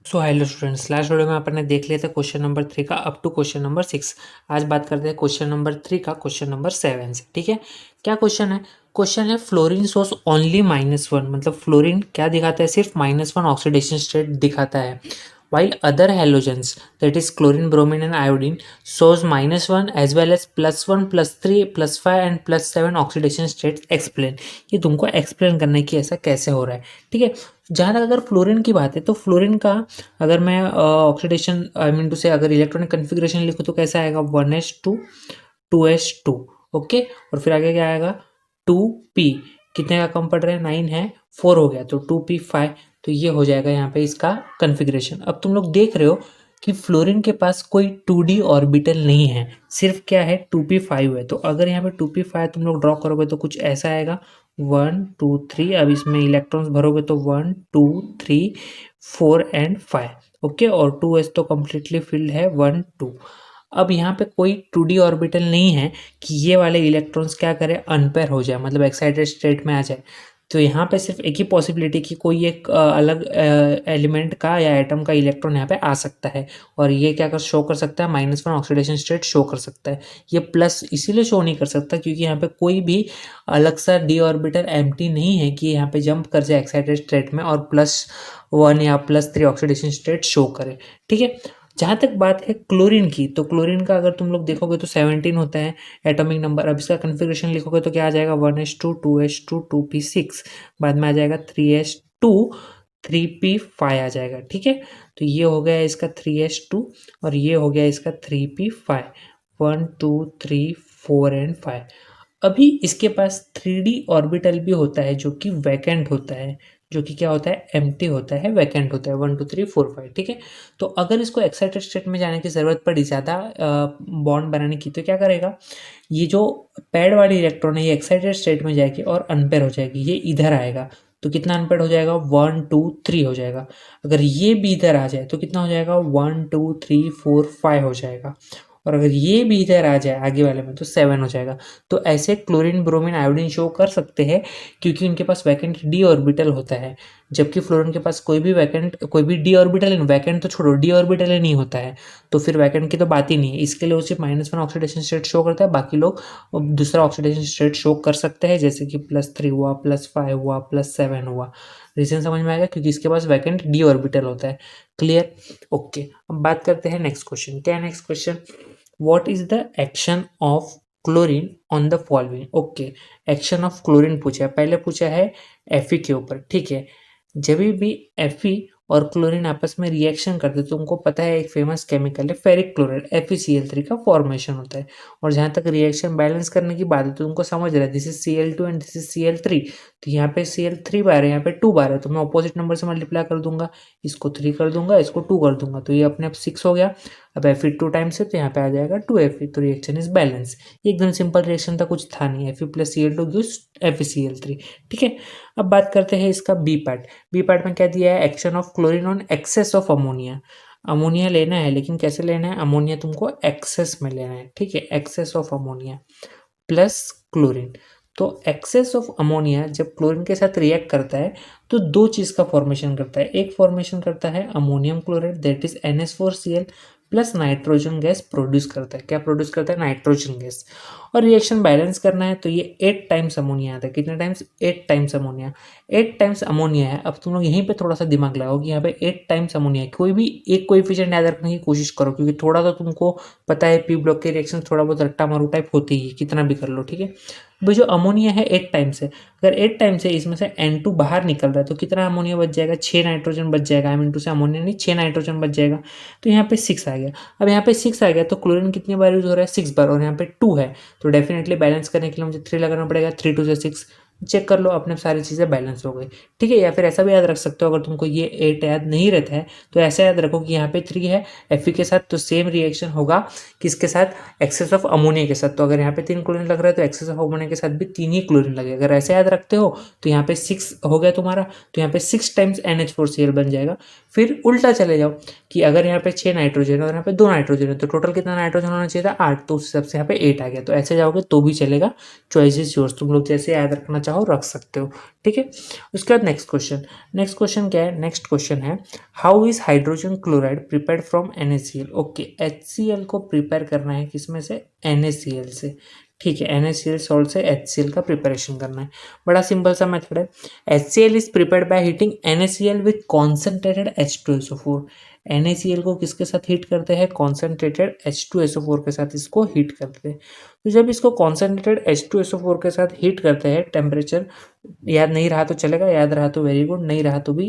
So hello students, last video में अपन देख लिया था क्वेश्चन नंबर 3 का अप टू क्वेश्चन नंबर 6। आज बात करते हैं क्वेश्चन नंबर 3 का क्वेश्चन नंबर 7 से। ठीक है, क्या क्वेश्चन है? क्वेश्चन है फ्लोरीन सोर्स ओनली -1, मतलब फ्लोरीन क्या दिखाता है? सिर्फ -1 ऑक्सीडेशन स्टेट दिखाता है, while other halogens, that is chlorine, bromine and iodine, shows -1 as well as +1, +3, +5 and +7 oxidation states explain. ये तुमको एक्सप्लेन करना है कि ऐसा कैसे हो रहा है। ठीक है, जहाँ तक अगर फ्लोरीन की बात है तो फ्लोरीन का अगर मैं ऑक्सीडेशन आई मीन टू से अगर इलेक्ट्रॉनिक कन्फिग्रेशन लिखूँ तो कैसा आएगा? 1s2 2s2। ओके, और फिर आगे क्या आएगा? 2p। कितने का कम पड़ रहा है? 9 है, 4 हो गया तो 2p5। तो ये हो जाएगा यहाँ पे इसका कन्फिग्रेशन। अब तुम लोग देख रहे हो कि फ्लोरीन के पास कोई 2d ऑर्बिटल नहीं है, सिर्फ क्या है? 2p5 है। तो अगर यहाँ पे 2p5 तुम लोग ड्रॉ करोगे तो कुछ ऐसा आएगा 1 2 3। अब इसमें इलेक्ट्रॉन्स भरोगे तो 1 2 3 4 एंड 5। ओके, और 2s तो कम्प्लीटली फिल्ड है 1 2। अब यहाँ पे कोई 2d ऑर्बिटल नहीं है कि ये वाले इलेक्ट्रॉन्स क्या करें? अनपेयर हो जाए, मतलब एक्साइटेड स्टेट में आ जाए। तो यहाँ पे सिर्फ एक ही पॉसिबिलिटी कि कोई एक अलग एलिमेंट का या एटम का इलेक्ट्रॉन यहाँ पे आ सकता है, और ये क्या कर शो कर सकता है? -1 ऑक्सीडेशन स्टेट शो कर सकता है। ये प्लस इसीलिए शो नहीं कर सकता क्योंकि यहाँ पे कोई भी अलग सा डी ऑर्बिटल एम्प्टी नहीं है कि यहाँ पे जंप कर जाए एक्साइटेड स्टेट में और +1 या +3 ऑक्सीडेशन स्टेट शो करे। ठीक है, जहाँ तक बात है क्लोरीन की, तो क्लोरीन का अगर तुम लोग देखोगे तो 17 होता है एटॉमिक नंबर। अब इसका कन्फिग्रेशन लिखोगे तो क्या आ जाएगा? 1s2 2s2 2p6, बाद में आ जाएगा 3s2 3p5 आ जाएगा। ठीक है, तो ये हो गया इसका 3s2 और ये हो गया इसका 3p5। 1 2 3 4 एंड 5। अभी इसके पास 3d ऑर्बिटल भी होता है जो कि वैकेंट होता है, जो कि क्या होता है? एम्प्टी होता है, वैकेंट होता है। 1 2 3 4 5। ठीक है, तो अगर इसको एक्साइटेड स्टेट में जाने की ज़रूरत पड़ी, ज़्यादा बॉन्ड बनाने की, तो क्या करेगा? ये जो पैड वाली इलेक्ट्रॉन है ये एक्साइटेड स्टेट में जाएगी और अनपेयर हो जाएगी, ये इधर आएगा। तो कितना अनपेयर हो जाएगा? 1 2 3 हो जाएगा। अगर ये भी इधर आ जाए तो कितना हो जाएगा? 1 2 3 4 5 हो जाएगा। और अगर ये भी इधर आ जाए आगे वाले में तो 7 हो जाएगा। तो ऐसे क्लोरीन ब्रोमीन आयोडीन शो कर सकते हैं क्योंकि उनके पास वैकेंट डी ऑर्बिटल होता है, जबकि फ्लोरीन के पास कोई भी डी ऑर्बिटल, वैकेंट तो छोड़ो, डी ऑर्बिटल ही नहीं होता है। तो फिर वैकेंट की तो बात ही नहीं है। इसके लिए वो सिर्फ -1 ऑक्सीडेशन स्टेट शो करता है, बाकी लोग दूसरा ऑक्सीडेशन स्टेट शो कर सकते हैं, जैसे कि +3 हुआ, +5 हुआ, +7 हुआ। रीजन समझ में आएगा? क्योंकि इसके पास वैकेंट डी ऑर्बिटल होता है। क्लियर? ओके, अब बात करते हैं नेक्स्ट क्वेश्चन। क्या है next question? What is the action of chlorine on the following? Okay, action of chlorine पूछा है, पहले पूछा है Fe के ऊपर। ठीक है, जब भी Fe और क्लोरीन आपस में रिएक्शन करते तो तुमको पता है एक फेमस केमिकल है फेरिक क्लोराइड, FeCl3 का फॉर्मेशन होता है। और जहाँ तक रिएक्शन बैलेंस करने की बात है तो तुमको समझ रहा है this is Cl2 and this is Cl3। तो यहाँ पे Cl3 बार है, यहाँ पे 2 बार है, तो मैं ऑपोजिट नंबर से मल्टीप्लाई कर दूंगा, इसको 3 कर दूंगा, इसको 2 कर दूंगा, तो ये अपने आप 6 हो गया। अब Fe 2 टाइम्स है तो यहाँ पे आ जाएगा 2Fe, तो रिएक्शन इज बैलेंस। ये एकदम सिंपल रिएक्शन था, कुछ था नहीं। Fe + Cl2 gives FeCl3। ठीक है, अब बात करते हैं इसका बी पार्ट। बी पार्ट में क्या दिया है? Action of chlorine on excess of ammonia. Ammonia लेना है, लेकिन कैसे लेना है? अमोनिया तुमको एक्सेस में लेना है। ठीक है, excess of ammonia plus chlorine. तो एक्सेस ऑफ अमोनिया जब क्लोरीन के साथ रिएक्ट करता है तो दो चीज़ का फॉर्मेशन करता है। एक फॉर्मेशन करता है ammonium chloride, that is NH4Cl, plus nitrogen gas produce करता है। क्या प्रोड्यूस करता है? Nitrogen gas. और रिएक्शन बैलेंस करना है तो ये 8 टाइम्स अमोनिया आता है। कितने times? 8 times ammonia. 8 times ammonia है। अब तुम लोग यहीं पे थोड़ा सा दिमाग लगाओ कि यहाँ पे 8 टाइम्स अमोनिया है। कोई भी एक कोएफिशिएंट याद रखने की कोशिश करो, क्योंकि थोड़ा तो तुमको पता है पी ब्लॉक के रिएक्शन थोड़ा बहुत रट्टा मारू टाइप होती ही, कितना भी कर लो। ठीक है, भाई जो अमोनिया है 8 टाइम्स है, अगर 8 टाइम्स है इसमें से N2 बाहर निकल रहा है तो कितना अमोनिया बच जाएगा? 6 नाइट्रोजन बच जाएगा। N2 से अमोनिया नहीं, 6 नाइट्रोजन बच जाएगा। तो यहाँ पे 6 आ गया। अब यहाँ पे 6 आ गया तो क्लोरीन कितनी बार यूज हो रहा है? 6 बार, और यहाँ पे 2 है तो डेफिनेटली बैलेंस करने के लिए मुझे 3 लगाना पड़ेगा। 3 2 से 6, चेक कर लो अपने सारी चीज़ें बैलेंस हो गई। ठीक है, या फिर ऐसा भी याद रख सकते हो, अगर तुमको ये 8 याद नहीं रहता है तो ऐसा याद रखो कि यहाँ पे 3 है Fe के साथ, तो सेम रिएक्शन होगा किसके साथ? एक्सेस ऑफ अमोनिया के साथ। तो अगर यहाँ पे 3 क्लोरीन लग रहा है तो एक्सेस ऑफ अमोनिया के साथ भी 3 ही क्लोरीन लगेगा। अगर ऐसे याद रखते हो तो यहाँ पे 6 हो गया तुम्हारा, तो यहाँ पे 6 टाइम्स NH4Cl बन जाएगा। फिर उल्टा चले जाओ कि अगर यहाँ पे 6 नाइट्रोजन है और यहाँ पे 2 नाइट्रोजन है तो टोटल कितना नाइट्रोजन होना चाहिए था? 8, तो उस हिसाब से यहाँ पे 8 आ गया। तो ऐसे जाओगे तो भी चलेगा, चॉइस इज योर्स, तुम लोग जैसे याद रखना चाहो चाहो रख सकते हो, ठीक है। उसके बाद नेक्स्ट क्वेश्चन क्या है, नेक्स्ट क्वेश्चन है how is hydrogen chloride prepared from NaCl। Okay, HCl को प्रिपेयर करना है किसमें से, NaCl से, ठीक है। NaCl सॉल्ट से HCl का प्रिपरेशन करना है, बड़ा सिंपल सा मेथड है। HCl is prepared by heating NaCl with concentrated H2SO4। NaCl को किसके साथ हीट करते हैं, कॉन्सेंट्रेटेड H2SO4 के साथ इसको हीट करते हैं। तो जब इसको कॉन्सेंट्रेटेड H2SO4 के साथ हीट करते हैं, टेम्परेचर याद नहीं रहा तो चलेगा, याद रहा तो वेरी गुड, नहीं रहा तो भी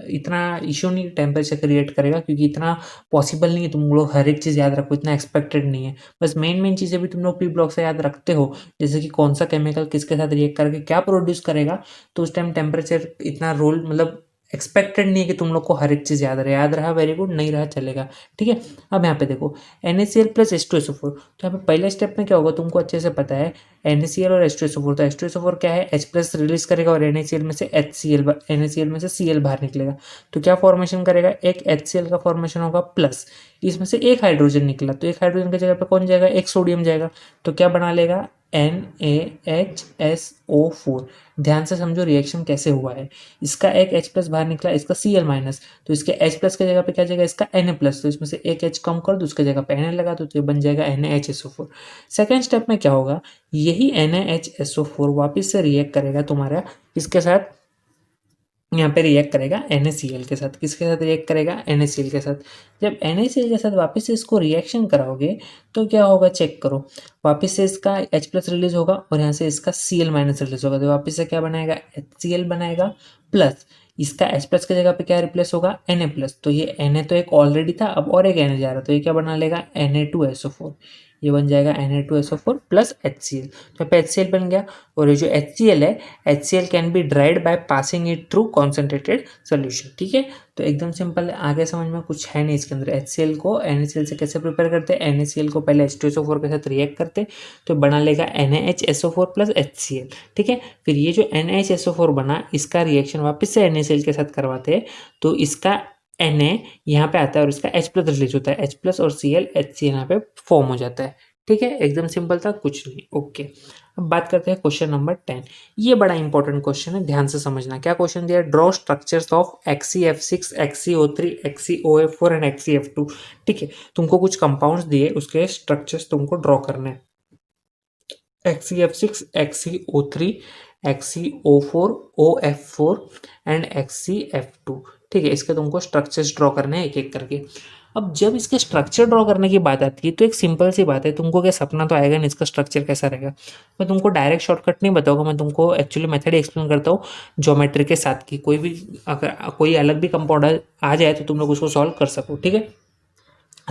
इतना इशू नहीं, टेम्परेचर क्रिएट करेगा, क्योंकि इतना पॉसिबल नहीं है तुम लोग हर एक चीज़ याद रखो, इतना एक्सपेक्टेड नहीं है। बस मेन चीज़ें भी तुम लोग प्री ब्लॉक से याद रखते हो, जैसे कि कौन सा केमिकल किसके साथ रिएक्ट करके क्या प्रोड्यूस करेगा, तो उस टाइम टेम्परेचर इतना रोल मतलब एक्सपेक्टेड नहीं है कि तुम लोग को हर एक चीज़ याद रहे, याद रहा वेरी गुड, नहीं रहा चलेगा, ठीक है। अब यहाँ पे देखो NaCl प्लस H2SO4, तो यहाँ पे पहले स्टेप में क्या होगा तुमको अच्छे से पता है, NaCl और H2SO4, तो H2SO4 क्या है, H प्लस रिलीज करेगा और NaCl में से NaCl में से Cl बाहर निकलेगा, तो क्या फॉर्मेशन करेगा, एक HCl का फॉर्मेशन होगा प्लस इसमें से एक हाइड्रोजन निकला, तो एक हाइड्रोजन की जगह पे कौन जाएगा, एक सोडियम जाएगा, तो क्या बना लेगा NaHSO4। ध्यान से समझो रिएक्शन कैसे हुआ है, इसका एक H प्लस बाहर निकला, इसका Cl माइनस, तो इसके H प्लस की जगह पे क्या जाएगा, इसका Na प्लस, तो इसमें से एक H कम कर दो, उसके जगह पे Na लगा दो, तो ये बन जाएगा NaHSO4। सेकेंड स्टेप में क्या होगा, यही NaHSO4 वापस से रिएक्ट करेगा तुम्हारा इसके साथ, यहाँ पे रिएक्ट करेगा NaCl के साथ, किसके साथ रिएक्ट करेगा, NaCl के साथ। जब NaCl के साथ वापस से इसको रिएक्शन कराओगे तो क्या होगा, चेक करो, वापस से इसका H प्लस रिलीज होगा और यहाँ से इसका Cl माइनस रिलीज होगा, तो वापस से क्या बनाएगा, HCl बनाएगा प्लस इसका H प्लस की जगह पे क्या रिप्लेस होगा, Na प्लस, तो ये Na तो एक ऑलरेडी था, अब और एक Na जा रहा है, तो ये क्या बना लेगा, Na2SO4, ये बन जाएगा Na2SO4 प्लस HCl, तो पे HCl बन गया। और ये जो HCl है, HCl can be dried by passing it through concentrated solution, ठीक है। तो एकदम सिंपल है, आगे समझ में कुछ है नहीं इसके अंदर। HCl को NaCl से कैसे प्रिपेयर करते हैं, NaCl को पहले H2SO4 के साथ रिएक्ट करते तो बना लेगा NaHSO4 प्लस HCl, ठीक है। फिर ये जो NaHSO4 बना, इसका रिएक्शन वापस से NaCl के साथ करवाते हैं, तो इसका Na यहाँ पे आता है और इसका H प्लस रिलीज होता है, H प्लस और Cl HCl यहाँ पे फॉर्म हो जाता है, ठीक है। एकदम सिंपल था, कुछ नहीं, ओके। अब बात करते हैं क्वेश्चन नंबर 10। ये बड़ा इंपॉर्टेंट क्वेश्चन है, ध्यान से समझना। क्या क्वेश्चन दिया, draw structures of XeF6 XeO3 XeOF4 and XeF2, ठीक है। तुमको कुछ कंपाउंड्स दिए, उसके स्ट्रक्चर्स तुमको ड्रॉ करने हैं, XeF6 XeO3 XeO4 OF4 and XeF2, ठीक है। इसके तुमको स्ट्रक्चर्स ड्रॉ करने हैं एक एक करके। अब जब इसके स्ट्रक्चर ड्रॉ करने की बात आती है तो एक सिंपल सी बात है, तुमको क्या सपना तो आएगा नहीं इसका स्ट्रक्चर कैसा रहेगा। मैं तुमको डायरेक्ट शॉर्टकट नहीं बताऊंगा, मैं तुमको एक्चुअली मेथड एक्सप्लेन करता हूँ ज्योमेट्री के साथ, की कोई भी अगर कोई अलग भी कंपाउंड आ जाए तो तुम लोग उसको सॉल्व कर सको, ठीक है।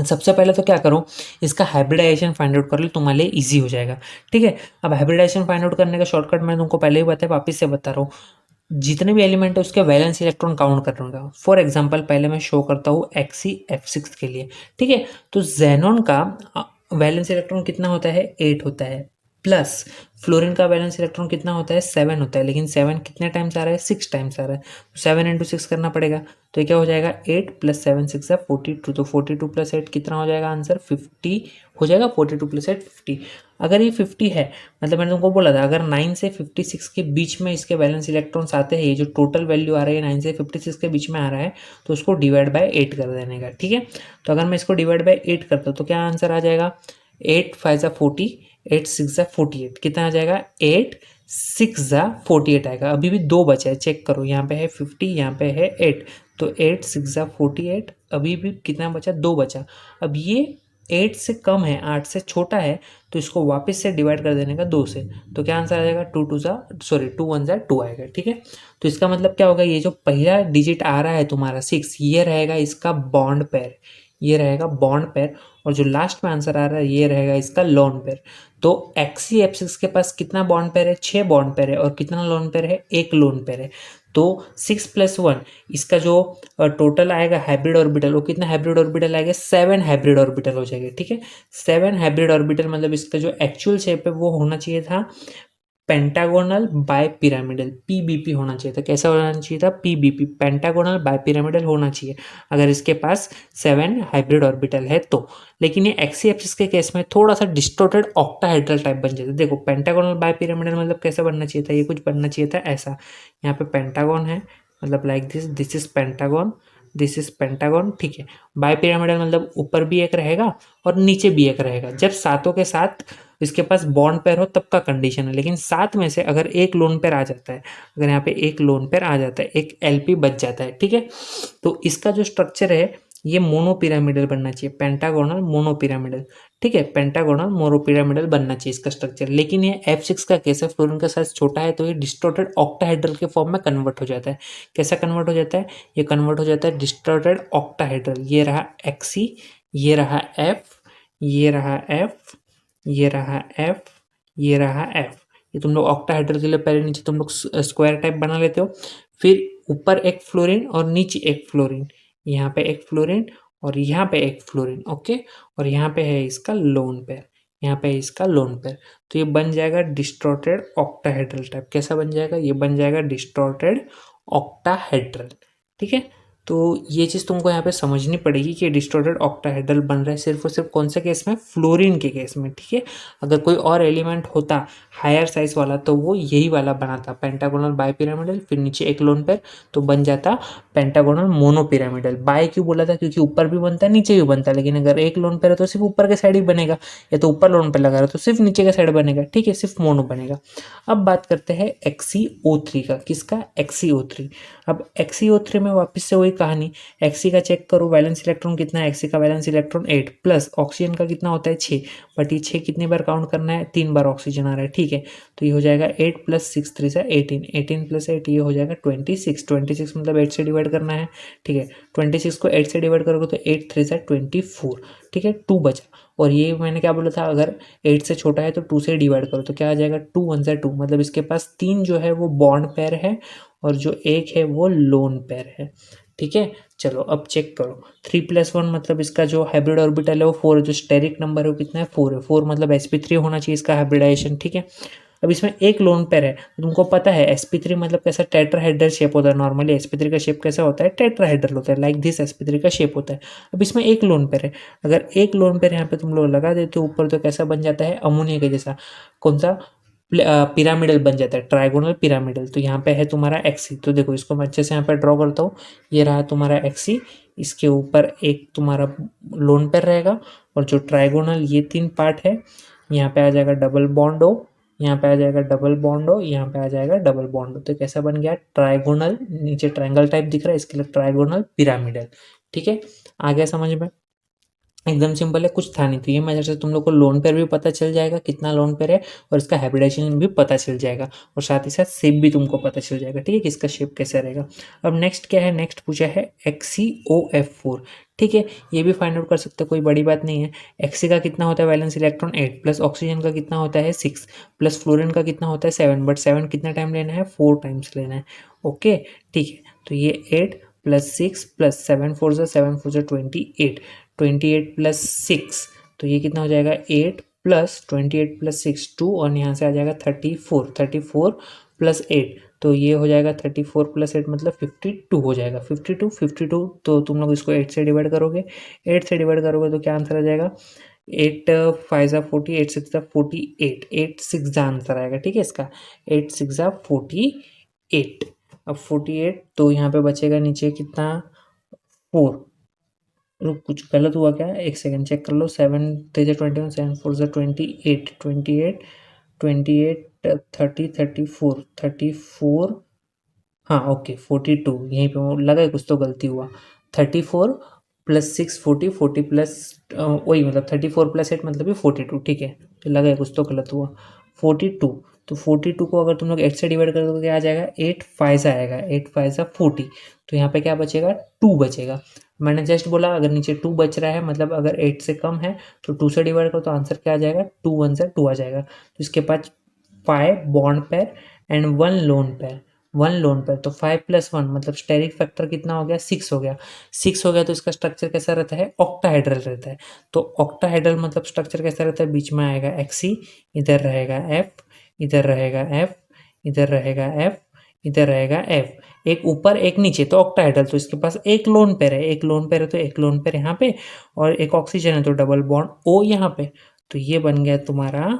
सबसे पहले तो क्या करो, इसका हाइब्रिडाइजेशन फाइंड आउट कर लो, तुम्हारे लिए ईजी हो जाएगा, ठीक है। अब हाइब्रिडाइजेशन फाइंड आउट करने का शॉर्टकट मैं तुमको पहले ही बताया, वापस से बता रहा हूँ। जितने भी एलिमेंट है उसके वैलेंस इलेक्ट्रॉन काउंट कर लूँगा। फॉर एग्जांपल पहले मैं शो करता हूँ XeF6 के लिए, ठीक है। तो जेनॉन का वैलेंस इलेक्ट्रॉन कितना होता है, 8 होता है, प्लस फ्लोरीन का वैलेंस इलेक्ट्रॉन कितना होता है, 7 होता है, लेकिन 7 कितने टाइम्स आ रहा है, 6 टाइम्स आ रहा है, तो 7 इंटू 6 करना पड़ेगा, तो ये क्या हो जाएगा, 8 प्लस 7 6 है 42, तो 42 प्लस 8 कितना हो जाएगा, आंसर 50 हो जाएगा। 42 प्लस 8 50। अगर ये 50 है, मतलब मैंने तुमको बोला था अगर 9 से 56 के बीच में इसके वैलेंस इलेक्ट्रॉन्स आते हैं, ये जो टोटल वैल्यू आ रही है 9 से 56 के बीच में आ रहा है, तो उसको डिवाइड बाय 8 कर देने का, ठीक है। तो अगर मैं इसको डिवाइड बाय 8 करता हूँ तो क्या आंसर आ जाएगा, 8 5 ज़ा 40, 8 6 ज़ा 48, कितना आ जाएगा, 8 6 ज़ा 48 आएगा। अभी भी 2 बचा है, चेक करो, यहाँ पे है 50, यहाँ पे है 8, तो 8 6 ज़ा 48, अभी भी कितना बचा, 2 बचा। अब ये 8 से कम है, 8 से छोटा है, तो इसको वापस से डिवाइड कर देने का 2 से, तो क्या आंसर आ जाएगा, 2 1 ज़ा 2 आएगा, ठीक है। तो इसका मतलब क्या होगा, ये जो पहला डिजिट आ रहा है तुम्हारा 6, ये रहेगा इसका बॉन्ड पेयर, ये रहेगा बॉन्ड पेयर, और जो लास्ट में आंसर आ रहा है ये रहेगा इसका लोन पेयर। तो XeF6 के पास कितना बॉन्ड पेयर है, 6 बॉन्ड पेयर है, और कितना लोन पेयर है, 1 लोन पेयर है। तो 6 + 1 इसका जो टोटल आएगा हाइब्रिड ऑर्बिटल, वो कितना हाइब्रिड ऑर्बिटल आएगा, 7 हाइब्रिड ऑर्बिटल हो जाएगा, ठीक है। 7 हाइब्रिड ऑर्बिटल मतलब इसका जो एक्चुअल शेप है वो होना चाहिए था पेंटागोनल बाय पिरामिडल, पीबीपी होना चाहिए था। कैसा होना चाहिए था? पीबीपी, पेंटागोनल बाय पिरामिडल होना चाहिए अगर इसके पास 7 हाइब्रिड ऑर्बिटल है तो। लेकिन ये एक्सी एप्सिस के केस में थोड़ा सा डिस्टोर्टेड ऑक्टाहेड्रल टाइप बन जाता है। देखो पेंटागोनल बाय पिरामिडल मतलब कैसा बनना चाहिए था? ये कुछ बनना चाहिए था ऐसा। यहाँ पे पेंटागन है, मतलब like this, this is pentagon, this is pentagon, ठीक है। बाय पिरामिडल मतलब ऊपर भी एक रहेगा और नीचे भी एक रहेगा। जब सातों के साथ इसके पास बॉन्ड पेयर हो तब का कंडीशन है। लेकिन सात में से अगर एक लोन पेयर आ जाता है, अगर यहाँ पे एक लोन पेयर आ जाता है, एक एलपी बच जाता है, ठीक है, तो इसका जो स्ट्रक्चर है ये मोनो पिरामिडल बनना चाहिए, पेंटागोनल मोनो पिरामिडल, ठीक है, पेंटागोनल मोनो पिरामिडल बनना चाहिए इसका स्ट्रक्चर। लेकिन ये F6 का केस है, फ्लोरीन का साइज छोटा है तो ये डिस्टोर्टेड ऑक्टाहेड्रल के फॉर्म में कन्वर्ट हो जाता है। कैसा कन्वर्ट हो जाता है? ये कन्वर्ट हो जाता है डिस्टोर्टेड ऑक्टाहेड्रल। ये रहा एक्सी, ये रहा एफ, ये रहा एफ, ये रहा एफ, ये रहा एफ। ये तुम लोग ऑक्टाहेड्रल के लिए पहले नीचे तुम लोग स्क्वायर टाइप बना लेते हो। फिर ऊपर एक फ्लोरीन और नीचे एक फ्लोरीन, यहाँ पे एक फ्लोरीन और यहाँ पे एक फ्लोरीन, ओके। और यहाँ पे है इसका लोन पेयर, यहाँ पे है इसका लोन पेयर। तो ये बन जाएगा डिस्टॉर्टेड ऑक्टाहेड्रल टाइप। कैसा बन जाएगा? ये बन जाएगा डिस्टॉर्टेड ऑक्टाहेड्रल, ठीक है। तो ये चीज़ तुमको यहाँ पे समझनी पड़ेगी कि डिस्टॉर्टेड ऑक्टाहेड्रल बन रहा है सिर्फ और सिर्फ कौन से केस में? फ्लोरीन के केस में, ठीक है। अगर कोई और एलिमेंट होता हायर साइज वाला तो वो यही वाला बनाता, पेंटागोनल बाय पिरामिडल, फिर नीचे एक लोन पेयर, तो बन जाता पेंटागोनल मोनो पिरामिडल। बाय क्यों बोला था? क्योंकि ऊपर भी बनता है नीचे भी बनता है। लेकिन अगर एक लोन पेयर है तो सिर्फ ऊपर के साइड ही बनेगा, या तो ऊपर लोन पेयर लगा रहा है तो सिर्फ नीचे का साइड बनेगा, ठीक है, सिर्फ मोनो बनेगा। अब बात करते हैं XeO3 का। किसका? XeO3। अब XeO3 में वापस से वही कहानी, Xe का चेक करो, वैलेंस इलेक्ट्रॉन कितना है? Xe का वैलेंस इलेक्ट्रॉन 8 प्लस ऑक्सीजन का कितना होता है? 6। बट ये 6 कितनी बार काउंट करना है? 3 बार ऑक्सीजन आ रहा है, ठीक है। तो ये हो जाएगा 8 प्लस 6 3 से 18, 18 प्लस 8 ये हो जाएगा 26, 26 मतलब 8 से डिवाइड करना है, ठीक है। 26 को 8 से डिवाइड करोगे तो 8 3 से 24, ठीक है, 2 बचा। और ये मैंने क्या बोला था? अगर 8 से छोटा है तो 2 से डिवाइड करो तो क्या आ जाएगा? 2 1 से 2, मतलब इसके पास 3 जो है वो बॉन्ड पेयर है और जो एक है वो लोन पेयर है, ठीक है। चलो अब चेक करो, 3+1 मतलब इसका जो हाइब्रिड ऑर्बिटल है वो 4 है, जो स्टेरिक नंबर है वो कितना है? 4 है। 4 मतलब sp3 होना चाहिए इसका हाइब्रिडाइजेशन, ठीक है। अब इसमें एक लोन पेयर है, तुमको पता है sp3 मतलब कैसा टेट्राहेड्रल शेप होता है। नॉर्मली sp3 का शेप कैसा होता है? टेट्राहेड्रल होता है, लाइक दिस sp3 का शेप होता है। अब इसमें एक लोन पेयर है, अगर एक लोन पेयर यहाँ पे तुम लोग लगा देते हो ऊपर तो कैसा बन जाता है? अमोनिया के जैसा। कौन सा? पिरामिडल बन जाता है, ट्राइगोनल पिरामिडल। तो यहाँ पे है तुम्हारा Xe। तो देखो इसको मैं अच्छे से यहाँ पे ड्रॉ करता हूँ। ये रहा तुम्हारा Xe, इसके ऊपर एक तुम्हारा लोन पेयर रहेगा और जो ट्राइगोनल ये 3 पार्ट है, यहाँ पे आ जाएगा डबल बॉन्ड ओ, यहाँ पे आ जाएगा डबल बॉन्ड हो, यहाँ पे आ जाएगा डबल बॉन्ड हो। तो कैसा बन गया? ट्राइगोनल, नीचे ट्रायंगल टाइप दिख रहा है, इसके लिए ट्राइगोनल पिरामिडल, ठीक है। आ गया समझ में? एकदम सिंपल है, कुछ था नहीं। तो ये मेथड से तुम लोग को लोन पेयर भी पता चल जाएगा कितना लोन पेयर है, और इसका हाइब्रिडाइजेशन भी पता चल जाएगा, और साथ ही साथ शेप भी तुमको पता चल जाएगा, ठीक है, कि इसका शेप कैसे रहेगा। अब नेक्स्ट क्या है? नेक्स्ट पूछा है XeOF4, ठीक है। ये भी फाइंड आउट कर सकते हो, कोई बड़ी बात नहीं है। Xe का कितना होता है वैलेंस इलेक्ट्रॉन? 8 प्लस ऑक्सीजन का कितना होता है? 6 प्लस फ्लोरीन का कितना होता है? 7। बट 7 कितना टाइम लेना है? 4 टाइम्स लेना है, ओके, ठीक है। तो ये 8 प्लस 6 प्लस 7 4 से 7 4 से 28, 28 प्लस 6, तो ये कितना हो जाएगा? 8 प्लस 28 प्लस 6 2, और यहाँ से आ जाएगा 34, 34 प्लस 8, तो ये हो जाएगा 34 प्लस 8 मतलब 52 हो जाएगा। 52 52, तो तुम लोग इसको 8 से डिवाइड करोगे, 8 से डिवाइड करोगे तो क्या आंसर आ जाएगा? 8 5 जा 40, 8 6 जा 48, 8 6 जा आंसर आएगा, ठीक है इसका। 8 6 जा 48। अब 48 तो यहाँ पे बचेगा नीचे कितना? 4। रुक, कुछ गलत हुआ क्या? एक सेकंड चेक कर लो। 7 3 से 21, 7 4 से 28, 28 28 30 34 34, हाँ ओके 42, यहीं पे वो लगा है, कुछ तो गलती हुआ। 34 प्लस 6 40, 40 प्लस वही मतलब 34 प्लस 8 मतलब ये 42, ठीक है। तो लगा है कुछ तो गलत हुआ। 42, तो 42 को अगर तुम लोग 8 से डिवाइड कर दो तो क्या आ जाएगा? 8 5 आएगा, 8 5 40, तो यहाँ पे क्या बचेगा? 2 बचेगा। मैंने जस्ट बोला अगर नीचे 2 बच रहा है मतलब अगर 8 से कम है तो 2 से डिवाइड करो तो आंसर क्या आ जाएगा? 2 1 से 2 आ जाएगा। तो इसके पास 5 bond pair and 1 lone pair, 1 lone pair, तो 5 प्लस 1 मतलब स्टेरिक फैक्टर कितना हो गया? 6 हो गया। 6 हो गया तो इसका स्ट्रक्चर कैसा रहता है? ऑक्टाहेड्रल रहता है। तो ऑक्टाहेड्रल मतलब स्ट्रक्चर कैसा रहता है? बीच में आएगा Xe, इधर रहेगा F, इधर रहेगा एफ, इधर रहेगा एफ, इधर रहेगा एफ, एक ऊपर एक नीचे, तो ऑक्टाहेड्रल, तो इसके पास एक लोन पेयर है, एक लोन पेयर है तो एक लोन पेयर यहाँ पे, और एक ऑक्सीजन है तो डबल बॉन्ड ओ यहाँ पे। तो ये बन गया तुम्हारा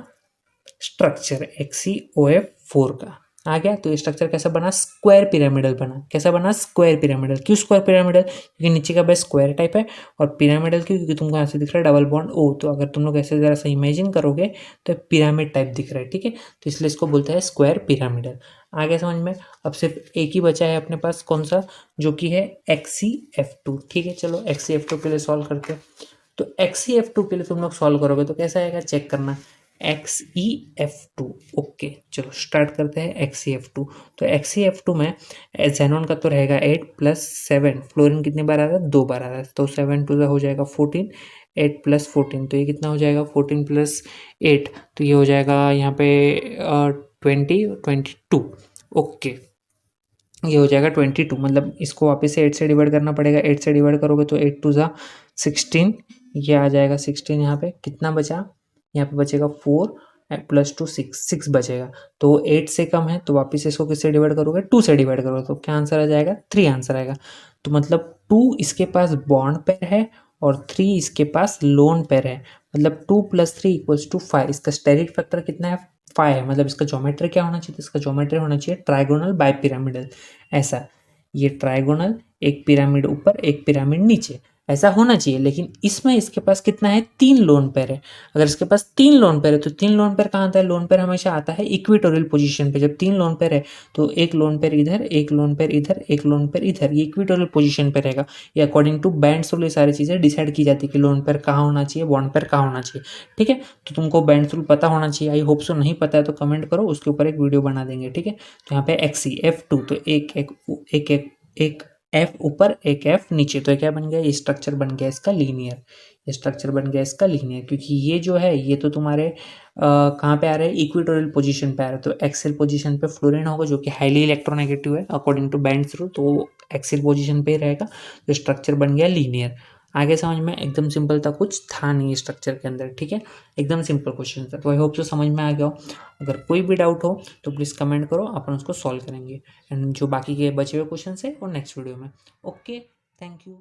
स्ट्रक्चर XeOF4 का। आ गया। तो ये स्ट्रक्चर कैसा बना? स्क्वायर पिरामिडल बना। कैसा बना? Square pyramidal. क्यों स्क्वायर पिरामिडल? क्योंकि नीचे का बेस स्क्वायर टाइप है, और पिरामिडल क्यों? क्योंकि तुमको यहाँ से दिख रहा है डबल बॉन्ड ओ, तो अगर तुम लोग ऐसे जरा सा इमेजिन करोगे तो पिरामिड टाइप दिख रहा है, ठीक है। तो इसलिए इसको बोलते हैं स्क्वायर पिरामिडल। आगे समझ में? अब सिर्फ एक ही बचा है अपने पास, कौन सा? जो कि है XeF2, ठीक है। चलो XeF2 के लिए सॉल्व करते हैं। तो XeF2 के लिए तुम लोग सॉल्व करोगे तो कैसा आएगा, चेक करना। XeF2, okay. चलो स्टार्ट करते हैं XeF2। तो XeF2 में जेनॉन का तो रहेगा 8 + 7, फ्लोरीन कितनी बार आ रहा है? 2 बार आ रहा है, तो 7 2 हो जाएगा 14, 8 + 14, तो ये कितना हो जाएगा? 14 + 8, तो ये हो जाएगा यहाँ पे 22, ओके। ये हो जाएगा 22, मतलब इसको वापस से 8 से डिवाइड करना पड़ेगा। 8 से डिवाइड करोगे तो 8 2 16, ये आ जाएगा 16। यहाँ पे कितना बचा? यहाँ पे बचेगा 4 + 2 6 बचेगा। तो 8 से कम है तो वापस इसको किससे डिवाइड करोगे? 2 से डिवाइड करोगे, तो क्या आंसर आ जाएगा? 3 आंसर आएगा। तो मतलब 2 इसके पास बॉन्ड पेयर है और 3 इसके पास लोन पेयर है, मतलब 2 + 3 = 5। इसका स्टेरिक फैक्टर कितना है? 5 है। मतलब इसका ज्योमेट्री क्या होना चाहिए? इसका ज्योमेट्री होना चाहिए ट्राइगोनल बाइपिरामिडल, ऐसा। ये ट्राइगोनल, एक पिरामिड ऊपर एक पिरामिड नीचे, ऐसा होना चाहिए। लेकिन इसमें इसके पास कितना है? 3 लोन पेयर है। अगर इसके पास 3 लोन पेयर है तो 3 लोन पेयर कहाँ आता है? लोन पेयर हमेशा आता है इक्वेटोरियल पोजीशन पे। जब 3 लोन पेयर है तो एक लोन पेयर इधर, एक लोन पेयर इधर, एक लोन पेयर इधर, ये इक्वेटोरियल पोजीशन पे रहेगा। ये अकॉर्डिंग टू बैंड्स रूल ये सारी चीज़ें डिसाइड की जाती है कि लोन पेयर कहाँ होना चाहिए, बॉन्ड पेयर कहाँ होना चाहिए, ठीक है। तो तुमको बैंड्स रूल पता होना चाहिए। I hope so. नहीं पता है तो कमेंट करो, उसके ऊपर एक वीडियो बना देंगे, ठीक है। तो यहाँ पे XeF2, तो एक एफ ऊपर एक एफ नीचे, तो क्या बन गया? ये स्ट्रक्चर बन गया इसका लीनियर। ये स्ट्रक्चर बन गया इसका लीनियर, क्योंकि ये जो है ये तो तुम्हारे कहाँ पे आ रहे हैं? इक्वेटोरियल पोजीशन पे आ रहा है। तो एक्सियल पोजीशन पे फ्लोरीन होगा जो कि हाईली इलेक्ट्रोनेगेटिव है अकॉर्डिंग टू बैंड्स रूल, तो एक्सियल पोजीशन पे ही रहेगा। तो स्ट्रक्चर बन गया लीनियर। आगे समझ में? एकदम सिंपल था, कुछ था नहीं स्ट्रक्चर के अंदर, ठीक है। एकदम सिंपल क्वेश्चन था। तो आई होप सो समझ में आ गया हो। अगर कोई भी डाउट हो तो प्लीज़ कमेंट करो, अपन उसको सॉल्व करेंगे। एंड जो बाकी के बचे हुए क्वेश्चन है वो नेक्स्ट वीडियो में। Okay, thank you.